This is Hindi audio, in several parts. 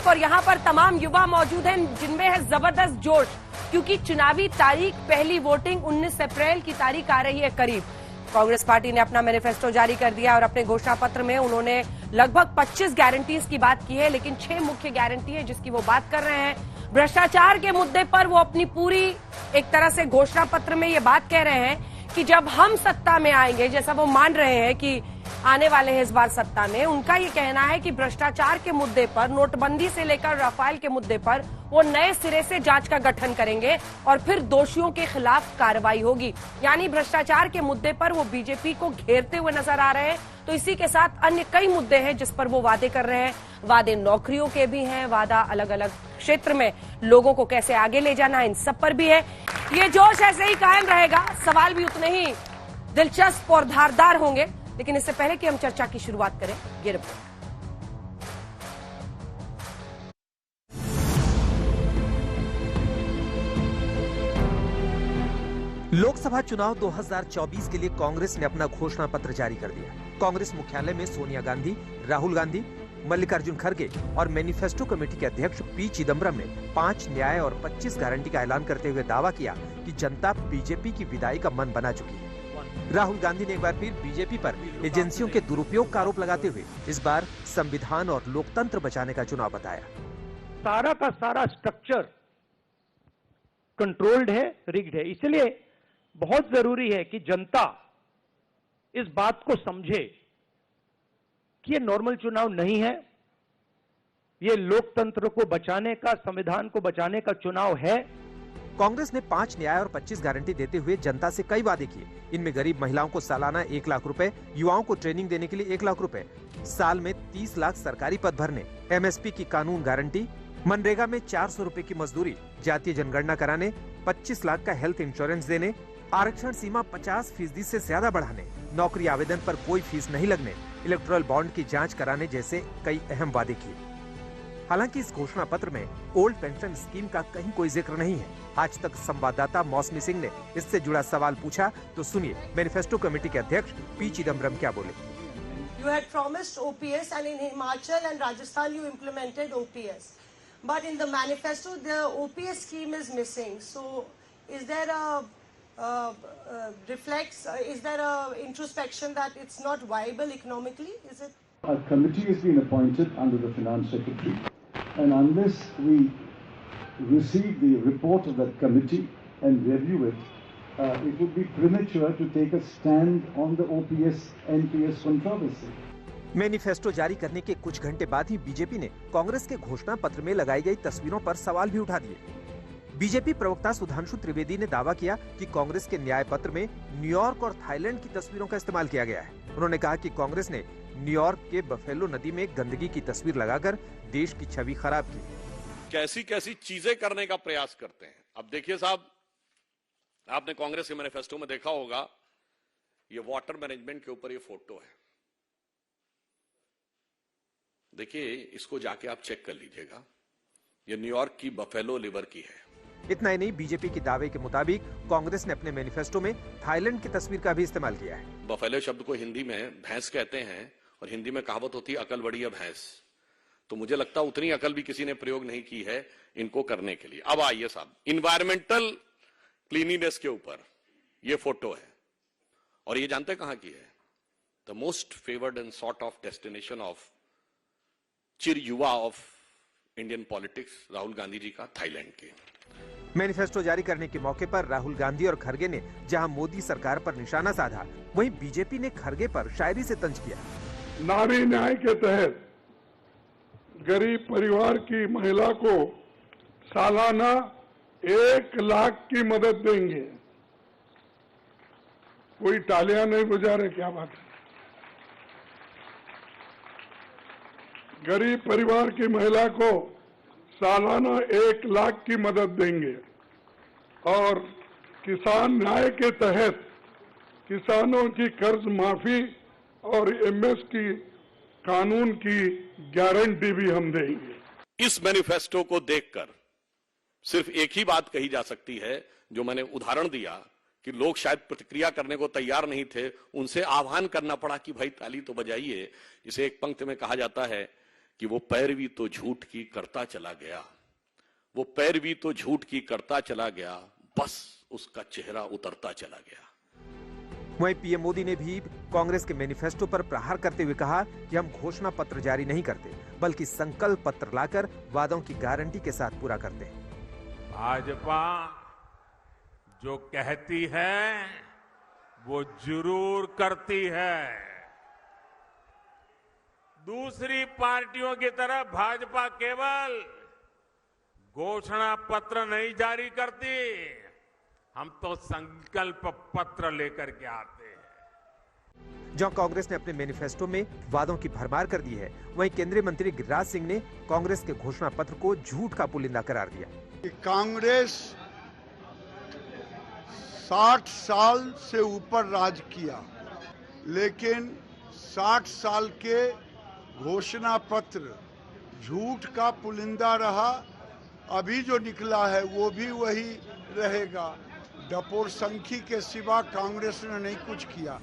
तरफ और यहाँ पर तमाम युवा मौजूद हैं जिनमें है जबरदस्त जोश, क्योंकि चुनावी तारीख, पहली वोटिंग 19 अप्रैल की तारीख आ रही है करीब। कांग्रेस पार्टी ने अपना मैनिफेस्टो जारी कर दिया और अपने घोषणा पत्र में उन्होंने लगभग 25 गारंटीज की बात की है, लेकिन 6 मुख्य गारंटी है जिसकी वो बात कर रहे हैं। भ्रष्टाचार के मुद्दे पर वो अपनी पूरी एक तरह से घोषणा पत्र में ये बात कह रहे हैं कि जब हम सत्ता में आएंगे, जैसा वो मान रहे हैं कि आने वाले हैं इस बार सत्ता में, उनका ये कहना है कि भ्रष्टाचार के मुद्दे पर, नोटबंदी से लेकर राफेल के मुद्दे पर वो नए सिरे से जांच का गठन करेंगे और फिर दोषियों के खिलाफ कार्रवाई होगी। यानी भ्रष्टाचार के मुद्दे पर वो बीजेपी को घेरते हुए नजर आ रहे हैं। तो इसी के साथ अन्य कई मुद्दे हैं जिस पर वो वादे कर रहे हैं। वादे नौकरियों के भी हैं, वादा अलग अलग क्षेत्र में लोगों को कैसे आगे ले जाना, इन सब पर भी है। ये जोश ऐसे ही कायम रहेगा, सवाल भी उतने ही दिलचस्प और धारदार होंगे। लेकिन इससे पहले कि हम चर्चा की शुरुआत करें, ये रिपोर्ट। लोकसभा चुनाव 2024 के लिए कांग्रेस ने अपना घोषणा पत्र जारी कर दिया। कांग्रेस मुख्यालय में सोनिया गांधी, राहुल गांधी, मल्लिकार्जुन खड़गे और मैनिफेस्टो कमेटी के अध्यक्ष पी चिदम्बरम ने 5 न्याय और 25 गारंटी का ऐलान करते हुए दावा किया कि जनता बीजेपी की विदाई का मन बना चुकी है। राहुल गांधी ने एक बार फिर बीजेपी पर एजेंसियों के दुरुपयोग का आरोप लगाते हुए इस बार संविधान और लोकतंत्र बचाने का चुनाव बताया। सारा का सारा स्ट्रक्चर कंट्रोल्ड है, रिग्ड है, इसलिए बहुत जरूरी है कि जनता इस बात को समझे कि ये नॉर्मल चुनाव नहीं है, ये लोकतंत्र को बचाने का, संविधान को बचाने का चुनाव है। कांग्रेस ने 5 न्याय और 25 गारंटी देते हुए जनता से कई वादे किए। इनमें गरीब महिलाओं को सालाना 1 लाख रुपए, युवाओं को ट्रेनिंग देने के लिए 1 लाख रुपए, साल में 30 लाख सरकारी पद भरने, एमएसपी की कानून गारंटी, मनरेगा में 400 रुपए की मजदूरी, जातीय जनगणना कराने, 25 लाख का हेल्थ इंश्योरेंस देने, आरक्षण सीमा 50% से ज्यादा बढ़ाने, नौकरी आवेदन पर कोई फीस नहीं लगने, इलेक्टोरल बॉन्ड की जांच कराने जैसे कई अहम वादे किए। हालांकि इस घोषणा पत्र में ओल्ड पेंशन स्कीम का कहीं कोई जिक्र नहीं है। आज तक संवाददाता मौसमी सिंह ने इससे जुड़ा सवाल पूछा, तो सुनिए मैनिफेस्टो कमेटी के अध्यक्ष पी चिदम्बरम क्या बोले। You had promised OPS and in Himachal and Rajasthan you implemented OPS. But in the manifesto the OPS scheme is missing. So is there a is there a introspection that it's not viable economically? Is it? A committee has been appointed under the Finance Secretary, and unless we receive the report of that committee and review it, it would be premature to take a stand on the OPS-NPS controversy. Manifesto जारी करने के कुछ घंटे बाद ही बीजेपी ने कांग्रेस के घोषणा पत्र में लगाई गई तस्वीरों पर सवाल भी उठा दिए। बीजेपी प्रवक्ता सुधांशु त्रिवेदी ने दावा किया कि कांग्रेस के न्याय पत्र में न्यूयॉर्क और थाईलैंड की तस्वीरों का इस्तेमाल किया गया है। उन्होंने कहा कि कांग्रेस ने न्यूयॉर्क के बफेलो नदी में गंदगी की तस्वीर लगाकर देश की छवि खराब की। कैसी कैसी चीजें करने का प्रयास करते हैं। अब देखिए साहब, आपने कांग्रेस के मैनिफेस्टो में देखा होगा, ये वाटर मैनेजमेंट के ऊपर ये फोटो है। देखिए, इसको जाके आप चेक कर लीजिएगा, ये न्यूयॉर्क की बफेलो लिवर की है। इतना ही नहीं, बीजेपी के दावे के मुताबिक कांग्रेस ने अपने मैनिफेस्टो में थाईलैंड की तस्वीर का भी इस्तेमाल किया है। बफेलो शब्द को हिंदी में भैंस कहते हैं और हिंदी में कहावत होती है अकल बड़ी है भैंस। तो मुझे लगता है उतनी अकल भी किसी ने प्रयोग नहीं की है इनको करने के लिए। अब आइए साहब, इन्वायरमेंटल क्लीनिनेस के ऊपर ये फोटो है और ये जानते कहां की है? The most favoured and sort of destination of चिर युवा of Indian politics, Rahul Gandhi ji का, थाईलैंड के। मैनिफेस्टो जारी करने के मौके पर राहुल गांधी और खड़गे ने जहां मोदी सरकार पर निशाना साधा, वहीं बीजेपी ने खड़गे पर शायरी से तंज किया। नारी न्याय के तहत गरीब परिवार की महिला को सालाना 1 लाख की मदद देंगे। कोई तालियां नहीं बजा रहे, क्या बात है? गरीब परिवार की महिला को सालाना 1 लाख की मदद देंगे और किसान न्याय के तहत किसानों की कर्ज माफी और एमएस की कानून की गारंटी भी हम देंगे। इस मैनिफेस्टो को देखकर सिर्फ एक ही बात कही जा सकती है, जो मैंने उदाहरण दिया कि लोग शायद प्रतिक्रिया करने को तैयार नहीं थे, उनसे आह्वान करना पड़ा कि भाई ताली तो बजाइए। जिसे एक पंक्ति में कहा जाता है कि वो पैरवी तो झूठ की करता चला गया, वो पैरवी तो झूठ की करता चला गया, बस उसका चेहरा उतरता चला गया। वहीं पीएम मोदी ने भी कांग्रेस के मैनिफेस्टो पर प्रहार करते हुए कहा कि हम घोषणा पत्र जारी नहीं करते, बल्कि संकल्प पत्र लाकर वादों की गारंटी के साथ पूरा करते हैं। भाजपा जो कहती है वो जरूर करती है। दूसरी पार्टियों की तरह भाजपा केवल घोषणा पत्र नहीं जारी करती, हम तो संकल्प पत्र लेकर के आते हैं। जहां कांग्रेस ने अपने मैनिफेस्टो में वादों की भरमार कर दी है, वहीं केंद्रीय मंत्री गिरिराज सिंह ने कांग्रेस के घोषणा पत्र को झूठ का पुलिंदा करार दिया। कांग्रेस 60 साल से ऊपर राज किया, लेकिन 60 साल के घोषणा पत्र झूठ का पुलिंदा रहा। अभी जो निकला है वो भी वही रहेगा। डपोर संखी के सिवा कांग्रेस ने नहीं कुछ किया।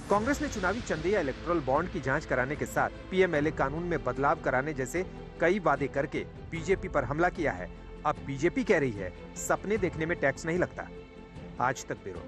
कांग्रेस ने चुनावी चंदे या इलेक्टोरल बॉन्ड की जांच कराने के साथ पीएमएलए कानून में बदलाव कराने जैसे कई वादे करके बीजेपी पर हमला किया है। अब बीजेपी कह रही है सपने देखने में टैक्स नहीं लगता। आज तक ब्यूरो।